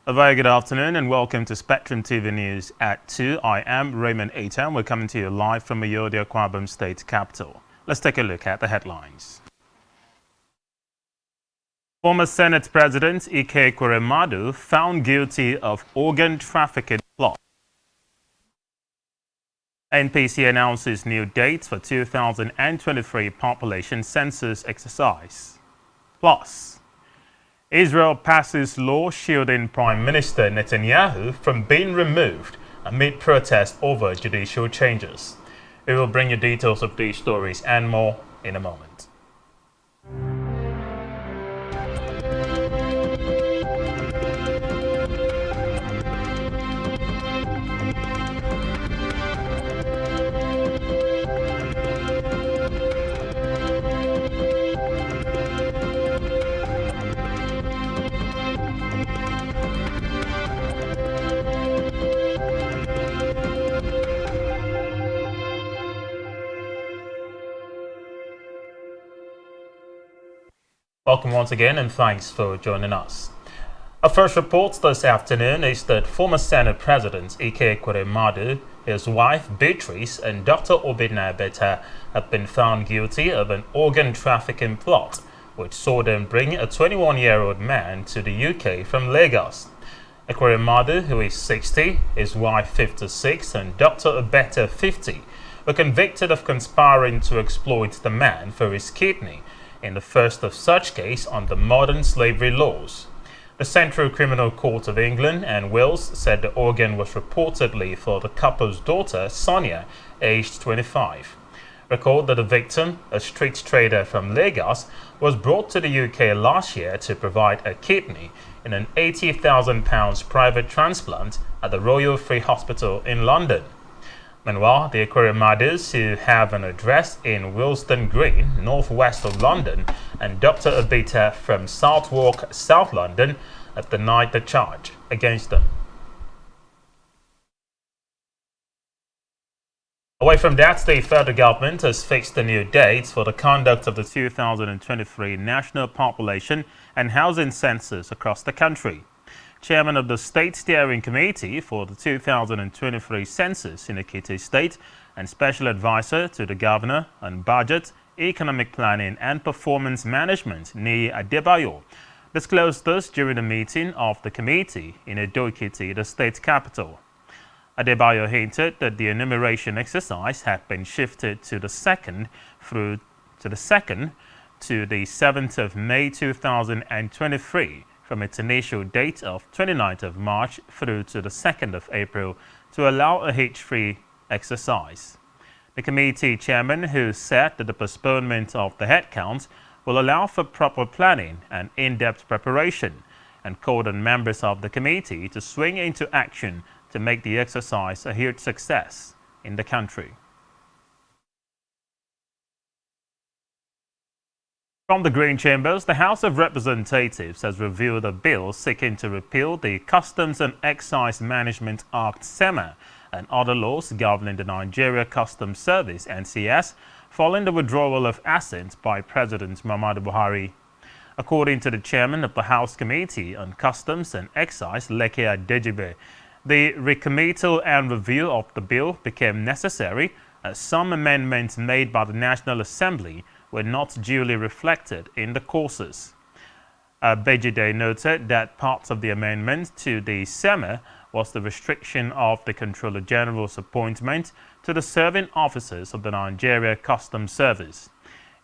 A very good afternoon and welcome to Spectrum TV News at 2. I am Raymond Atam. We're coming to you live from Ayodhya, Ekweremadu State capital. Let's take a look at the headlines. Former Senate President Ekweremadu found guilty of organ trafficking plot. NPC announces new dates for 2023 population census exercise. Plus, Israel passes law shielding Prime Minister Netanyahu from being removed amid protests over judicial changes. We will bring you details of these stories and more in a moment. Welcome once again and thanks for joining us. Our first report this afternoon is that former Senate President Ekweremadu, his wife Beatrice and Dr. Obinna Beta have been found guilty of an organ trafficking plot which saw them bring a 21-year-old man to the UK from Lagos. Ekweremadu, who is 60, his wife 56 and Dr. Obeta 50 were convicted of conspiring to exploit the man for his kidney in the first of such case under modern slavery laws. The Central Criminal Court of England and Wales said the organ was reportedly for the couple's daughter, Sonia, aged 25. Recall that the victim, a street trader from Lagos, was brought to the UK last year to provide a kidney in an £80,000 private transplant at the Royal Free Hospital in London. Meanwhile, the Ekweremadus, who have an address in Willesden Green, northwest of London, and Dr. Obeta from Southwark, South London, have denied the charge against them. Away from that, the federal government has fixed the new dates for the conduct of the 2023 National Population and Housing Census across the country. Chairman of the State Steering Committee for the 2023 census in Ekiti State and Special Advisor to the Governor on Budget, Economic Planning and Performance Management, Ni Adebayo, disclosed this during a meeting of the committee in Edo-Ekiti, the state capital. Adebayo hinted that the enumeration exercise had been shifted to the 2nd to the 7th of May 2023. From its initial date of 29th of March through to the 2nd of April to allow a hitch-free exercise. The committee chairman, who said that the postponement of the headcount will allow for proper planning and in-depth preparation, and called on members of the committee to swing into action to make the exercise a huge success in the country. From the Green Chambers, the House of Representatives has reviewed a bill seeking to repeal the Customs and Excise Management Act (SEMA) and other laws governing the Nigeria Customs Service (NCS) following the withdrawal of assent by President Muhammadu Buhari. According to the chairman of the House Committee on Customs and Excise, Leke Adejibe, the recommittal and review of the bill became necessary as some amendments made by the National Assembly were not duly reflected in the courses. Bejide noted that part of the amendment to the SEMA was the restriction of the Controller General's appointment to the serving officers of the Nigeria Customs Service.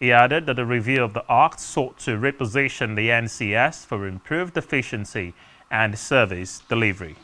He added that the review of the Act sought to reposition the NCS for improved efficiency and service delivery.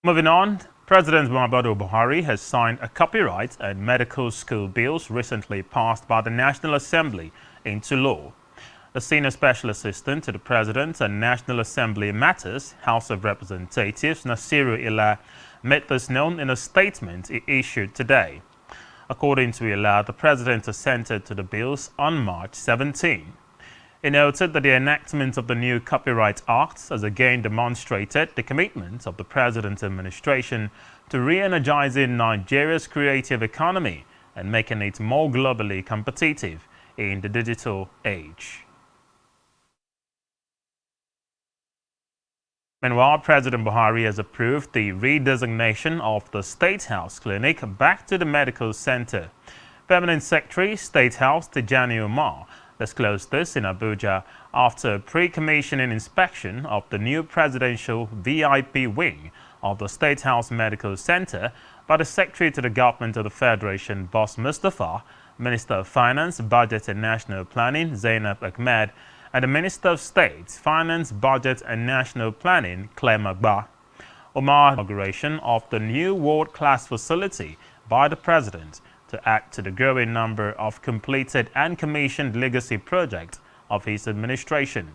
Moving on, President Muhammadu Buhari has signed a copyright and medical school bills recently passed by the National Assembly into law. The Senior Special Assistant to the President on National Assembly Matters, House of Representatives, Nasiru Ila, made this known in a statement he issued today. According to Ila, the President assented to the bills on March 17. He noted that the enactment of the new Copyright Act has again demonstrated the commitment of the President's administration to re-energizing Nigeria's creative economy and making it more globally competitive. in the digital age. Meanwhile, President Buhari has approved the redesignation of the State House Clinic back to the medical center. Permanent Secretary, State House Tijani Umar disclosed this in Abuja after a pre-commissioning inspection of the new presidential VIP wing of the State House Medical Center by the Secretary to the Government of the Federation, Boss Mustafa, Minister of Finance, Budget and National Planning, Zainab Ahmed, and the Minister of State, Finance, Budget and National Planning, Claire Magba. Omar's inauguration of the new world-class facility by the President to add to the growing number of completed and commissioned legacy projects of his administration.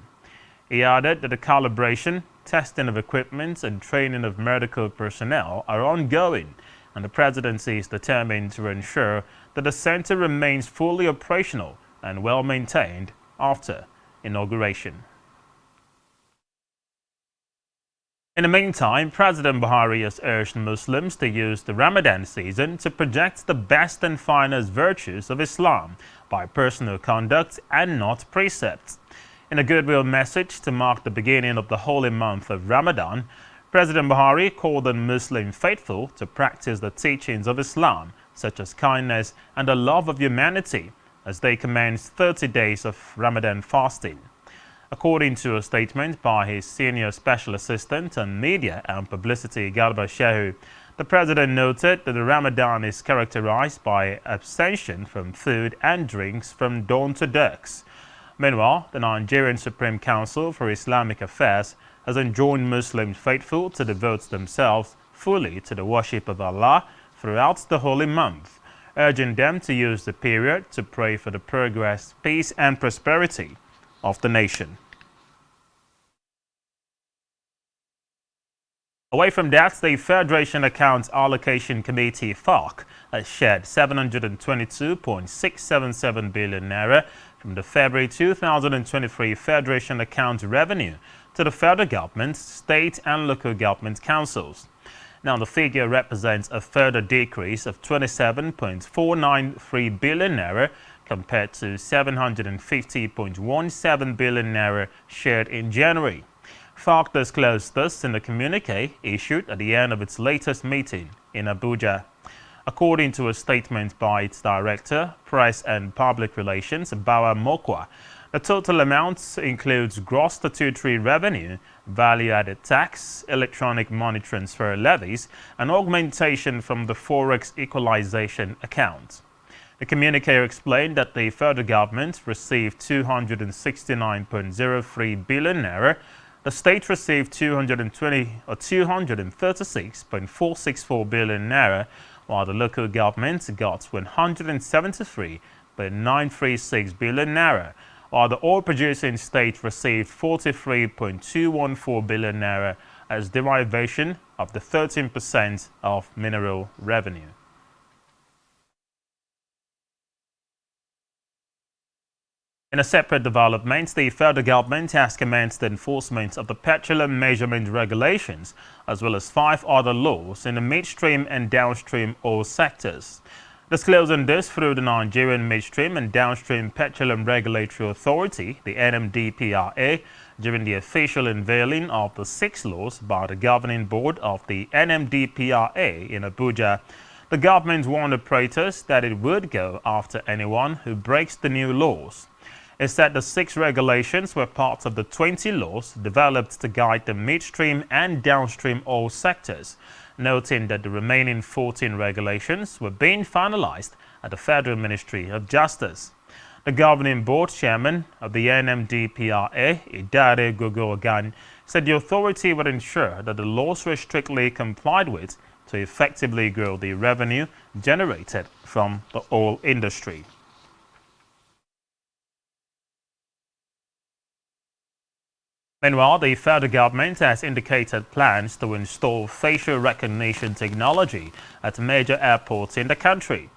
He added that the calibration, testing of equipment and training of medical personnel are ongoing, and the Presidency is determined to ensure that the center remains fully operational and well-maintained after inauguration. In the meantime, President Buhari has urged Muslims to use the Ramadan season to project the best and finest virtues of Islam by personal conduct and not precepts. In a goodwill message to mark the beginning of the holy month of Ramadan, President Buhari called on Muslim faithful to practice the teachings of Islam, such as kindness and the love of humanity, as they commence 30 days of Ramadan fasting. According to a statement by his senior special assistant on media and publicity, Garba Shehu, the president noted that the Ramadan is characterized by abstention from food and drinks from dawn to dusk. Meanwhile, the Nigerian Supreme Council for Islamic Affairs has enjoined Muslim faithful to devote themselves fully to the worship of Allah throughout the holy month, urging them to use the period to pray for the progress, peace and prosperity of the nation. Away from that, the Federation Accounts Allocation Committee (FAC) has shared 722.677 billion naira from the February 2023 Federation Account revenue to the federal government, state and local government councils. Now, the figure represents a further decrease of 27.493 billion naira compared to 750.17 billion naira shared in January. FARC disclosed this in a communique issued at the end of its latest meeting in Abuja. According to a statement by its Director, Press and Public Relations, Bawa Mokwa, the total amount includes gross statutory revenue, value-added tax, electronic money transfer levies, and augmentation from the Forex equalization account. The communique explained that the federal government received 269.03 billion naira, the state received 236.464 billion naira, while the local government got 173.936 billion naira, while the oil-producing state received 43.214 billion naira as derivation of the 13% of mineral revenue. In a separate development, the federal government has commenced the enforcement of the petroleum measurement regulations, as well as 5 other laws in the midstream and downstream oil sectors. Disclosing this through the Nigerian Midstream and Downstream Petroleum Regulatory Authority, the NMDPRA, during the official unveiling of the 6 laws by the governing board of the NMDPRA in Abuja, the government warned operators that it would go after anyone who breaks the new laws. It said the 6 regulations were part of the 20 laws developed to guide the midstream and downstream oil sectors, noting that the remaining 14 regulations were being finalized at the Federal Ministry of Justice. The governing board chairman of the NMDPRA, Idare Gogo-Ogan, said the authority would ensure that the laws were strictly complied with to effectively grow the revenue generated from the oil industry. Meanwhile, the federal government has indicated plans to install facial recognition technology at major airports in the country.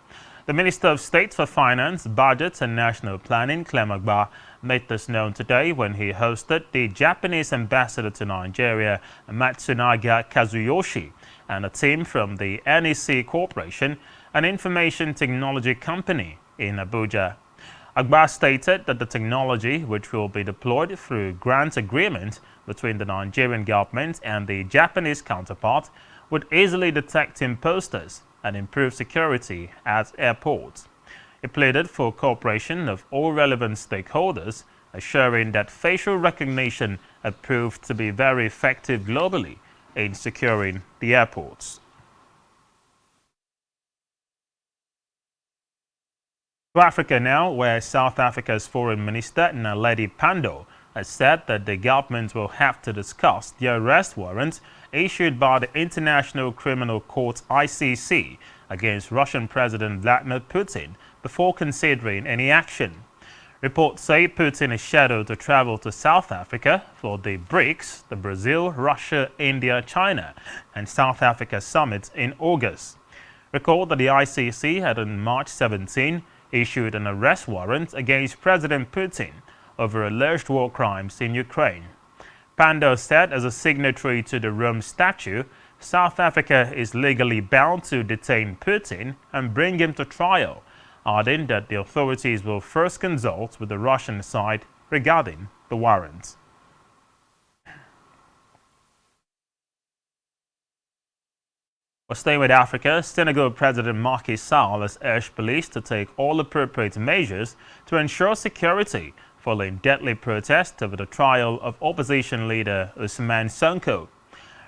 The Minister of State for Finance, Budget and National Planning, Claire Magba, made this known today when he hosted the Japanese ambassador to Nigeria, Matsunaga Kazuyoshi, and a team from the NEC Corporation, an information technology company in Abuja. Akbar stated that the technology, which will be deployed through grant agreement between the Nigerian government and the Japanese counterpart, would easily detect imposters and improve security at airports. He pleaded for cooperation of all relevant stakeholders, assuring that facial recognition had proved to be very effective globally in securing the airports. To Africa now, where South Africa's Foreign Minister Naledi Pandor has said that the government will have to discuss the arrest warrant issued by the International Criminal Court (ICC) against Russian President Vladimir Putin before considering any action. Reports say Putin is scheduled to travel to South Africa for the BRICS, the Brazil, Russia, India, China, and South Africa summit in August. Recall that the ICC had on March 17 issued an arrest warrant against President Putin over alleged war crimes in Ukraine. Pandor said as a signatory to the Rome Statute, South Africa is legally bound to detain Putin and bring him to trial, adding that the authorities will first consult with the Russian side regarding the warrant. Well, staying with Africa, Senegal President Macky Sall has urged police to take all appropriate measures to ensure security following deadly protests over the trial of opposition leader Ousmane Sonko.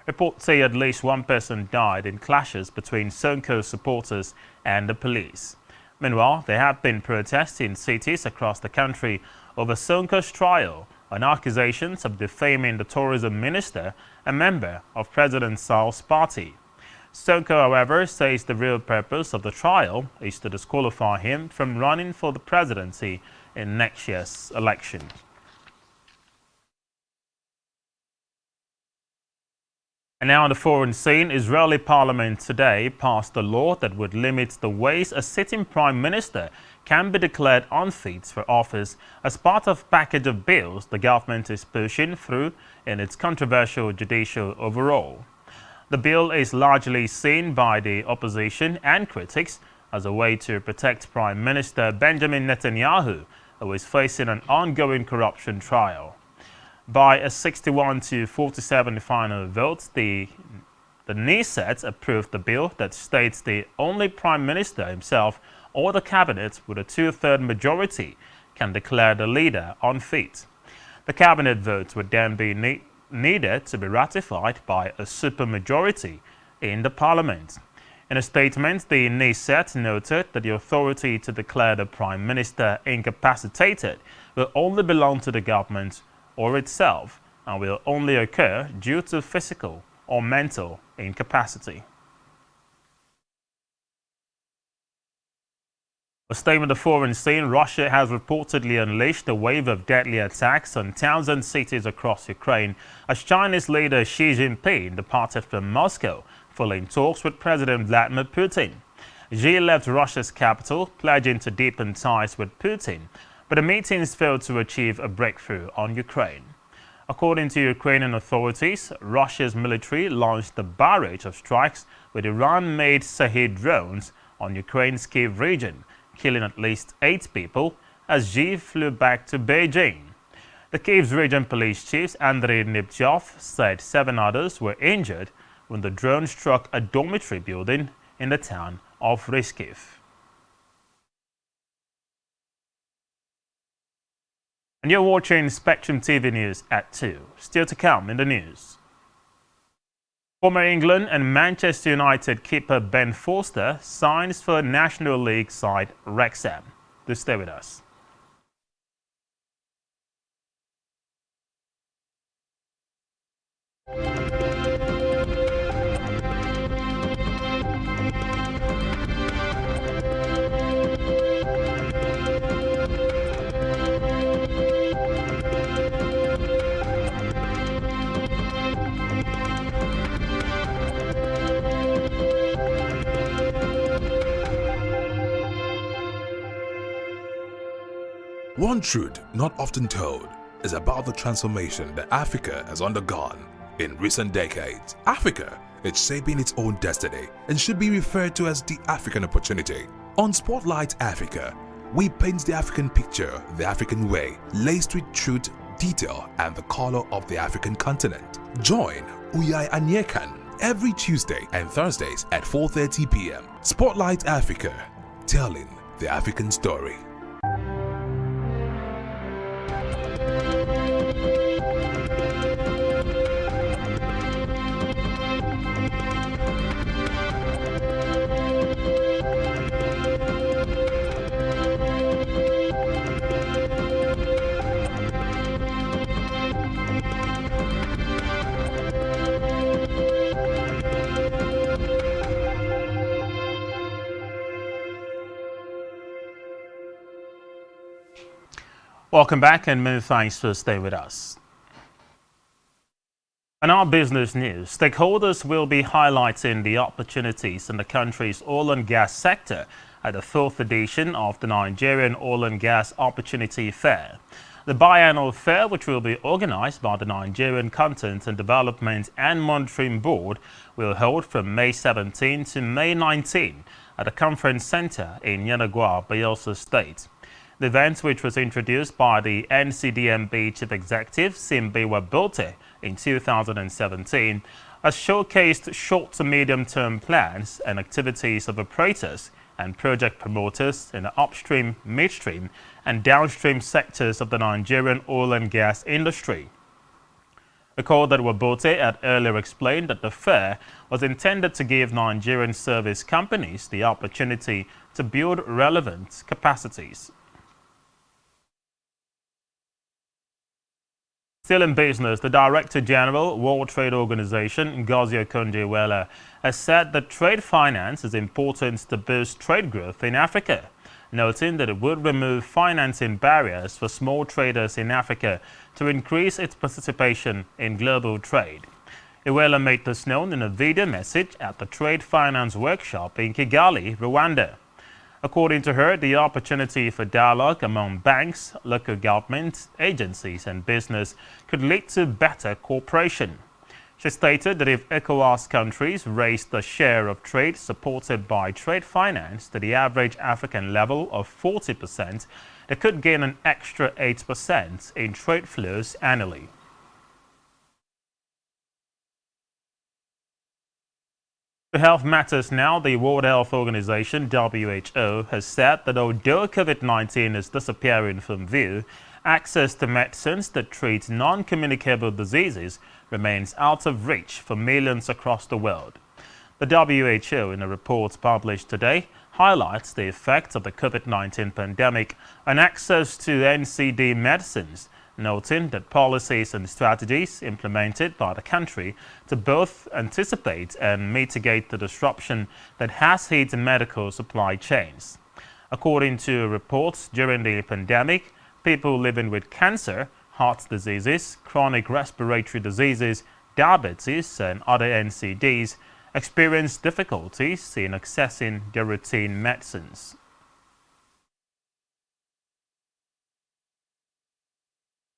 Reports say at least one person died in clashes between Sonko's supporters and the police. Meanwhile, there have been protests in cities across the country over Sonko's trial on accusations of defaming the tourism minister, a member of President Sall's party. Sonko, however, says the real purpose of the trial is to disqualify him from running for the presidency in next year's election. And now on the foreign scene, Israeli parliament today passed a law that would limit the ways a sitting prime minister can be declared unfit for office as part of a package of bills the government is pushing through in its controversial judicial overhaul. The bill is largely seen by the opposition and critics as a way to protect Prime Minister Benjamin Netanyahu, who is facing an ongoing corruption trial. By a 61-47 final vote, the Knesset approved the bill that states the only Prime Minister himself or the cabinet with a two-third majority can declare the leader unfit. The cabinet vote would then be needed to be ratified by a supermajority in the parliament. In a statement, the Knesset noted that the authority to declare the Prime Minister incapacitated will only belong to the government or itself and will only occur due to physical or mental incapacity. Staying with the foreign scene, Russia has reportedly unleashed a wave of deadly attacks on towns and cities across Ukraine as Chinese leader Xi Jinping departed from Moscow following talks with President Vladimir Putin. Xi left Russia's capital, pledging to deepen ties with Putin, but the meetings failed to achieve a breakthrough on Ukraine. According to Ukrainian authorities, Russia's military launched a barrage of strikes with Iran-made Shahed drones on Ukraine's Kyiv region, killing at least 8 people as Xi flew back to Beijing. The Kyiv's region police chief Andriy Nipchov said 7 others were injured when the drone struck a dormitory building in the town of Rishkiv. And you're watching Spectrum TV News at 2. Still to come in the news. Former England and Manchester United keeper Ben Foster signs for National League side Wrexham. Do stay with us. One truth not often told is about the transformation that Africa has undergone in recent decades. Africa is shaping its own destiny and should be referred to as the African opportunity. On Spotlight Africa, We paint the African picture the African way, laced with truth, detail, and the color of the African continent. Join Uyai Anyekan every Tuesday and Thursdays at 4:30 p.m. Spotlight Africa, telling the African story. Welcome back and many thanks for staying with us. In our business news, stakeholders will be highlighting the opportunities in the country's oil and gas sector at the 4th edition of the Nigerian Oil and Gas Opportunity Fair. The biannual fair, which will be organized by the Nigerian Content and Development and Monitoring Board, will hold from May 17 to May 19 at the Conference Center in Yenagoa, Bayelsa State. The event, which was introduced by the NCDMB Chief Executive Simbewa Bolte in 2017, has showcased short to medium-term plans and activities of operators and project promoters in the upstream, midstream, and downstream sectors of the Nigerian oil and gas industry. Recall that Wabote had earlier explained that the fair was intended to give Nigerian service companies the opportunity to build relevant capacities. Still in business, the Director General, World Trade Organization, Ngozi Okonjo-Iweala, has said that trade finance is important to boost trade growth in Africa, noting that it would remove financing barriers for small traders in Africa to increase its participation in global trade. Iweala made this known in a video message at the Trade Finance Workshop in Kigali, Rwanda. According to her, the opportunity for dialogue among banks, local government, agencies and business could lead to better cooperation. She stated that if ECOWAS countries raised the share of trade supported by trade finance to the average African level of 40%, they could gain an extra 8% in trade flows annually. To health matters now, the World Health Organization, WHO, has said that although COVID-19 is disappearing from view, access to medicines that treat non-communicable diseases remains out of reach for millions across the world. The WHO, in a report published today, highlights the effect of the COVID-19 pandemic on access to NCD medicines, noting that policies and strategies implemented by the country to both anticipate and mitigate the disruption that has hit medical supply chains. According to reports, during the pandemic, people living with cancer, heart diseases, chronic respiratory diseases, diabetes, and other NCDs experienced difficulties in accessing their routine medicines.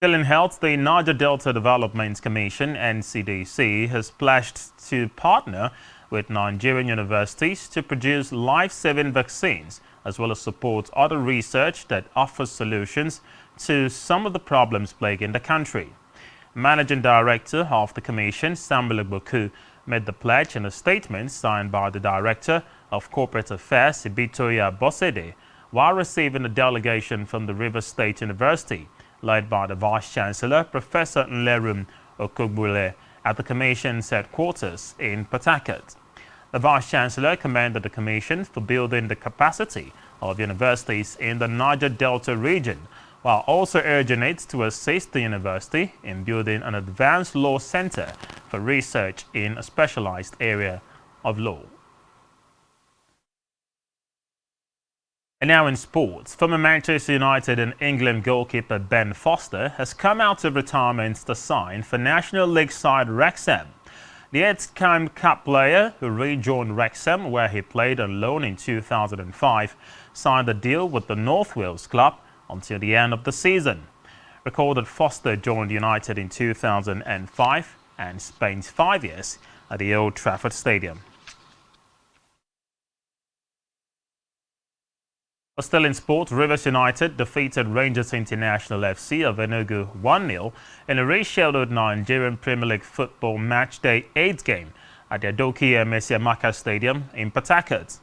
Still in health, the Niger Delta Development Commission, NCDC, has pledged to partner with Nigerian universities to produce life-saving vaccines, as well as support other research that offers solutions to some of the problems plaguing the country. Managing Director of the Commission, Samuel Igboku, made the pledge in a statement signed by the Director of Corporate Affairs, Ibitoye Bosede, while receiving a delegation from the Rivers State University, led by the Vice-Chancellor, Professor Nlerum Okogbule, at the Commission's headquarters in Port Harcourt. The Vice-Chancellor commended the Commission for building the capacity of universities in the Niger Delta region, while also urging it to assist the university in building an advanced law center for research in a specialized area of law. And now in sports, former Manchester United and England goalkeeper Ben Foster has come out of retirement to sign for National League side Wrexham. The ex-Camp Cup player, who rejoined Wrexham where he played on loan in 2005, signed a deal with the North Wales club until the end of the season. Recall that Foster joined United in 2005 and spent 5 years at the Old Trafford Stadium. Still in sport, Rivers United defeated Rangers International FC of Enugu 1-0 in a rescheduled Nigerian Premier League football matchday 8 game at the Adoki Emesiamaka Stadium in Port Harcourt.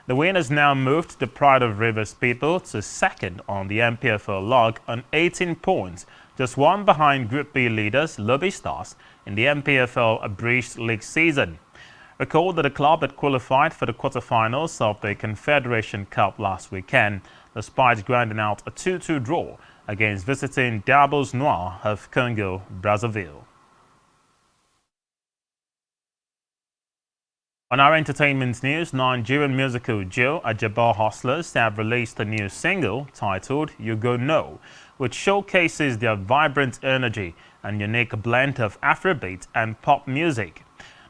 The win has now moved the pride of Rivers people to second on the MPFL log on 18 points, just one behind Group B leaders Lobby Stars in the MPFL Abridged League season. Recall that the club had qualified for the quarterfinals of the Confederation Cup last weekend, despite grinding out a 2-2 draw against visiting Diables Noirs of Congo, Brazzaville. On our entertainment news, Nigerian musical duo Ajabo Hustlers have released a new single titled You Go No, which showcases their vibrant energy and unique blend of Afrobeat and pop music.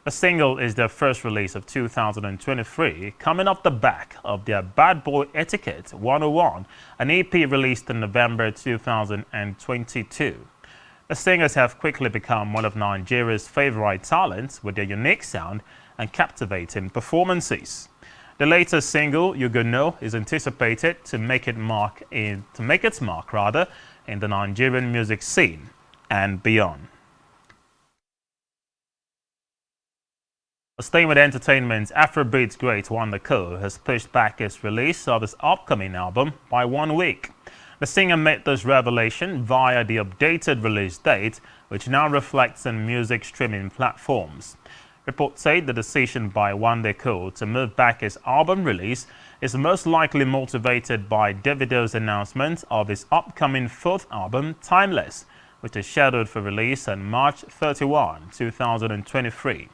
The single is their first release of 2023, coming off the back of their Bad Boy Etiquette 101, an EP released in November 2022. The singers have quickly become one of Nigeria's favorite talents with their unique sound and captivating performances. The latest single, You Go No, is anticipated to make its mark in the Nigerian music scene and beyond. Staying with entertainment, Afrobeat great Wanda Cole has pushed back its release of his upcoming album by 1 week. The singer made this revelation via the updated release date, which now reflects on music streaming platforms. Reports say the decision by Wanda Cole to move back his album release is most likely motivated by Davido's announcement of his upcoming fourth album, Timeless, which is scheduled for release on March 31, 2023.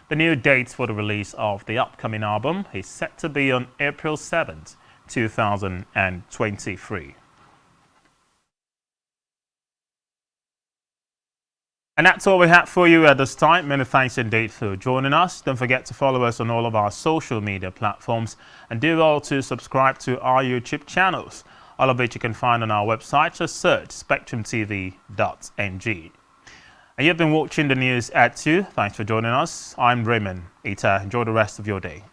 The new date for the release of the upcoming album is set to be on April 7, 2023. And that's all we have for you at this time. Many thanks indeed for joining us. Don't forget to follow us on all of our social media platforms and do all to subscribe to our YouTube channels, all of which you can find on our website. Just search spectrumtv.ng. And you've been watching the news at 2. Thanks for joining us. I'm Raymond Ita. Enjoy the rest of your day.